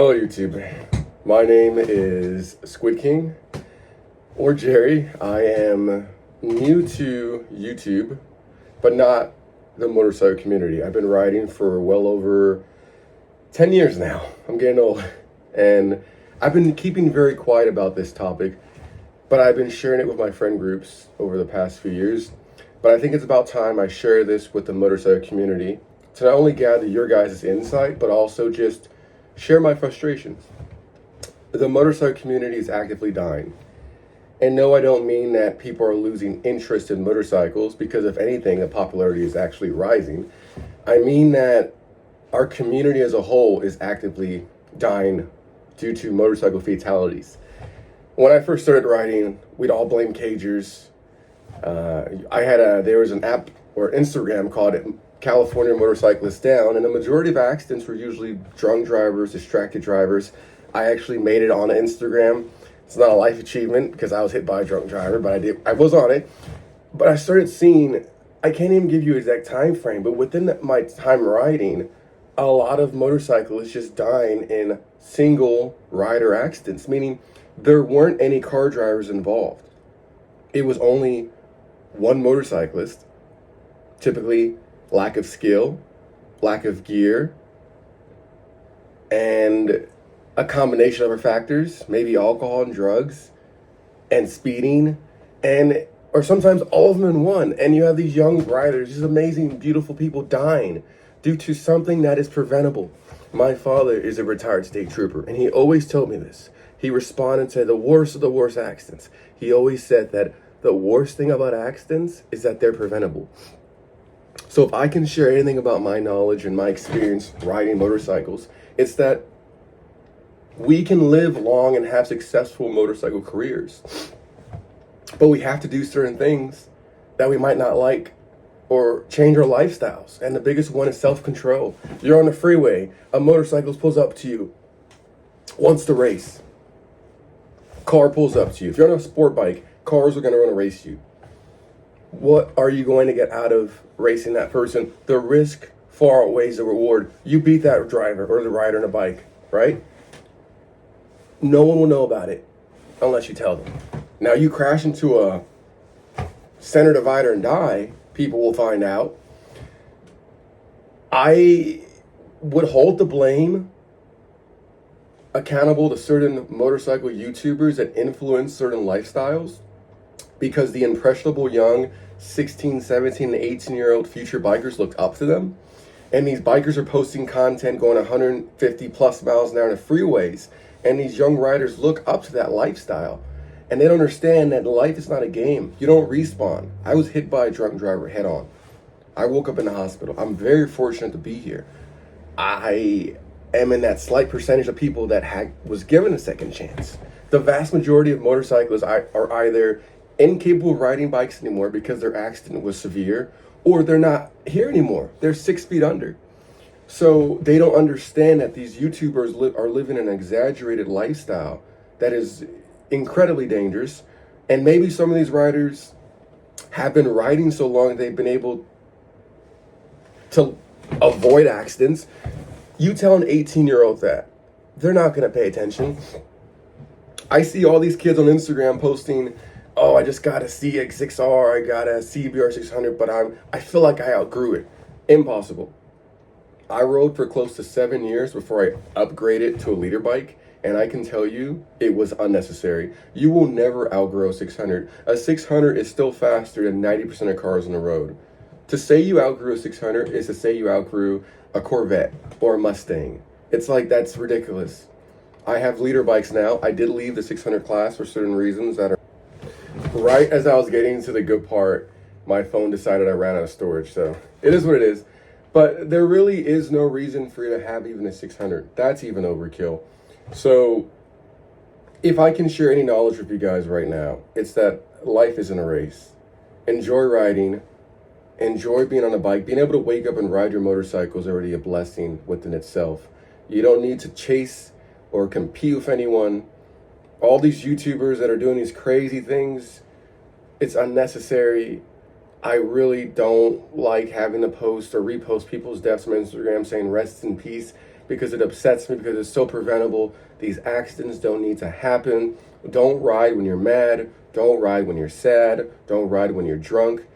Hello YouTube. My name is Squid King or Jerry. I am new to YouTube, but not the motorcycle community. I've been riding for well over 10 years now. I'm getting old. And I've been keeping very quiet about this topic, but I've been sharing it with my friend groups over the past few years. But I think it's about time I share this with the motorcycle community to not only gather your guys' insight, but also just share my frustrations. The motorcycle community is actively dying. And no, I don't mean that people are losing interest in motorcycles, because if anything, the popularity is actually rising. I mean that our community as a whole is actively dying due to motorcycle fatalities. When I first started riding, we'd all blame cagers. There was an app or Instagram called California Motorcyclists Down, and the majority of accidents were usually drunk drivers, distracted drivers. I actually made it on Instagram. It's not a life achievement because I was hit by a drunk driver, but I was on it. But I started seeing, I can't even give you an exact time frame, but within my time riding, a lot of motorcyclists just dying in single rider accidents, meaning there weren't any car drivers involved. It was only one motorcyclist, typically lack of skill, lack of gear, and a combination of other factors, maybe alcohol and drugs, and speeding, or sometimes all of them in one. And you have these young riders, these amazing, beautiful people dying due to something that is preventable. My father is a retired state trooper, and he always told me this. He responded to the worst of the worst accidents. He always said that the worst thing about accidents is that they're preventable. So if I can share anything about my knowledge and my experience riding motorcycles, it's that we can live long and have successful motorcycle careers. But we have to do certain things that we might not like or change our lifestyles. And the biggest one is self-control. You're on the freeway, a motorcycle pulls up to you, wants to race. Car pulls up to you. If you're on a sport bike, cars are going to want to race you. What are you going to get out of racing that person? The risk far outweighs the reward. You beat that driver or the rider on a bike, right? No one will know about it unless you tell them. Now you crash into a center divider and die, people will find out. I would hold the blame accountable to certain motorcycle YouTubers that influence certain lifestyles, because the impressionable young 16, 17, and 18-year-old future bikers looked up to them. And these bikers are posting content going 150 plus miles an hour on the freeways. And these young riders look up to that lifestyle. And they don't understand that life is not a game. You don't respawn. I was hit by a drunk driver head on. I woke up in the hospital. I'm very fortunate to be here. I am in that slight percentage of people that was given a second chance. The vast majority of motorcyclists are either incapable of riding bikes anymore because their accident was severe, or they're not here anymore. They're 6 feet under. So they don't understand that these YouTubers are living an exaggerated lifestyle that is incredibly dangerous. And maybe some of these riders have been riding so long they've been able to avoid accidents. You tell an 18-year-old that, they're not going to pay attention. I see all these kids on Instagram posting, oh, I just got a CX6R, I got a CBR 600, but I feel like I outgrew it. Impossible. I rode for close to 7 years before I upgraded to a leader bike, and I can tell you it was unnecessary. You will never outgrow a 600. A 600 is still faster than 90% of cars on the road. To say you outgrew a 600 is to say you outgrew a Corvette or a Mustang. It's like, that's ridiculous. I have leader bikes now. I did leave the 600 class for certain reasons that are... Right as I was getting to the good part, my phone decided I ran out of storage, so it is what it is. But there really is no reason for you to have even a 600. That's even overkill. So if I can share any knowledge with you guys right now, it's that life isn't a race. Enjoy riding. Enjoy being on a bike. Being able to wake up and ride your motorcycle is already a blessing within itself. You don't need to chase or compete with anyone. All these YouTubers that are doing these crazy things, it's unnecessary. I really don't like having to post or repost people's deaths on Instagram saying rest in peace, because it upsets me, because it's so preventable. These accidents don't need to happen. Don't ride when you're mad. Don't ride when you're sad. Don't ride when you're drunk.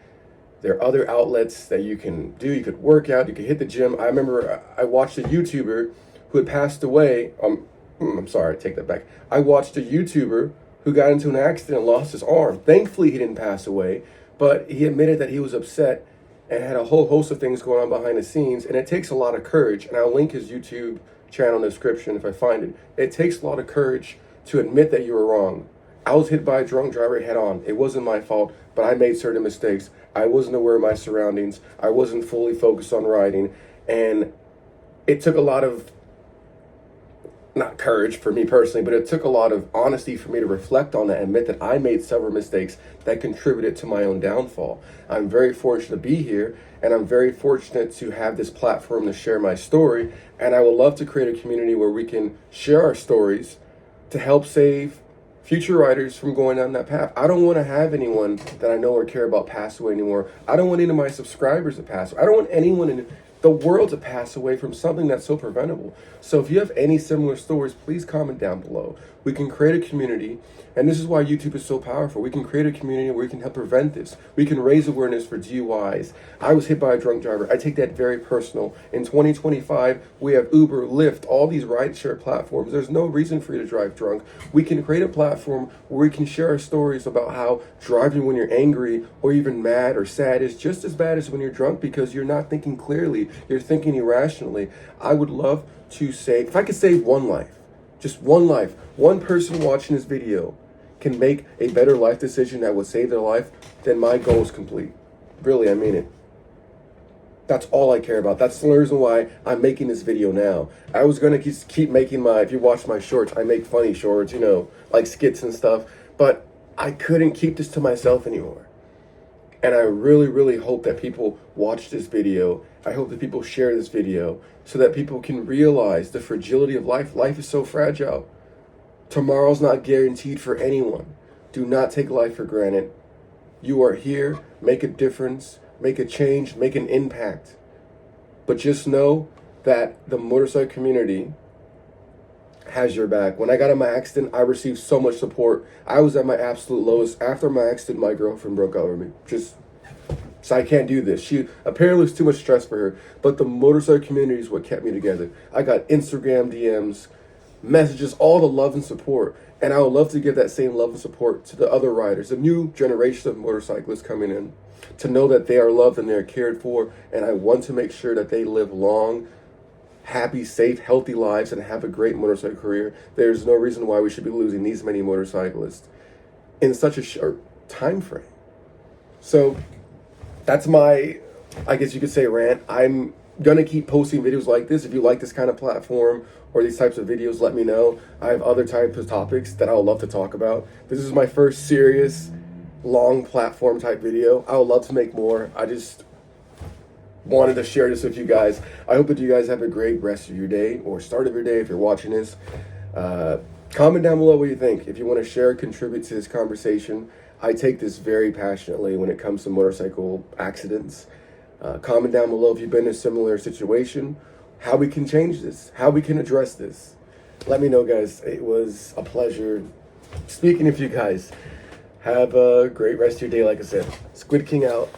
There are other outlets that you can do. You could work out. You could hit the gym. I remember I watched a YouTuber who had passed away. I'm sorry, I take that back. I watched a YouTuber who got into an accident and lost his arm. Thankfully, he didn't pass away, but he admitted that he was upset and had a whole host of things going on behind the scenes. And it takes a lot of courage. And I'll link his YouTube channel in the description if I find it. It takes a lot of courage to admit that you were wrong. I was hit by a drunk driver head on. It wasn't my fault, but I made certain mistakes. I wasn't aware of my surroundings. I wasn't fully focused on riding. And it took a lot of, not courage for me personally, but it took a lot of honesty for me to reflect on that and admit that I made several mistakes that contributed to my own downfall. I'm very fortunate to be here, and I'm very fortunate to have this platform to share my story. And I would love to create a community where we can share our stories to help save future riders from going down that path. I don't want to have anyone that I know or care about pass away anymore. I don't want any of my subscribers to pass away. I don't want anyone in the world to pass away from something that's so preventable. So if you have any similar stories, please comment down below. We can create a community, and this is why YouTube is so powerful. We can create a community where we can help prevent this. We can raise awareness for DUIs. I was hit by a drunk driver. I take that very personal. In 2025, we have Uber, Lyft, all these rideshare platforms. There's no reason for you to drive drunk. We can create a platform where we can share our stories about how driving when you're angry or even mad or sad is just as bad as when you're drunk, because you're not thinking clearly. You're thinking irrationally. I would love to save, if I could save one life, just one life, one person watching this video can make a better life decision that would save their life, then my goal is complete. Really, I mean it. That's all I care about. That's the reason why I'm making this video now. I was going to keep making if you watch my shorts, I make funny shorts, like skits and stuff, but I couldn't keep this to myself anymore. And I really, really hope that people watch this video. I hope that people share this video so that people can realize the fragility of life. Life is so fragile. Tomorrow's not guaranteed for anyone. Do not take life for granted. You are here. Make a difference. Make a change. Make an impact. But just know that the motorcycle community has your back. When I got in my accident, I received so much support. I was at my absolute lowest. After my accident, my girlfriend broke up with me. So I can't do this. She apparently was too much stress for her. But the motorcycle community is what kept me together. I got Instagram DMs, messages, all the love and support. And I would love to give that same love and support to the other riders, the new generation of motorcyclists coming in, to know that they are loved and they're cared for. And I want to make sure that they live long, happy, safe, healthy lives and have a great motorcycle career. There's no reason why we should be losing these many motorcyclists in such a short time frame. So that's my, I guess you could say, rant. I'm going to keep posting videos like this. If you like this kind of platform or these types of videos, let me know. I have other types of topics that I would love to talk about. This is my first serious, long platform type video. I would love to make more. I just wanted to share this with you guys. I hope that you guys have a great rest of your day or start of your day if you're watching this. Comment down below what you think. If you want to share, contribute to this conversation. I take this very passionately when it comes to motorcycle accidents. Comment down below if you've been in a similar situation, how we can change this, how we can address this. Let me know, guys. It was a pleasure speaking with you guys. Have a great rest of your day, like I said. Squid King out.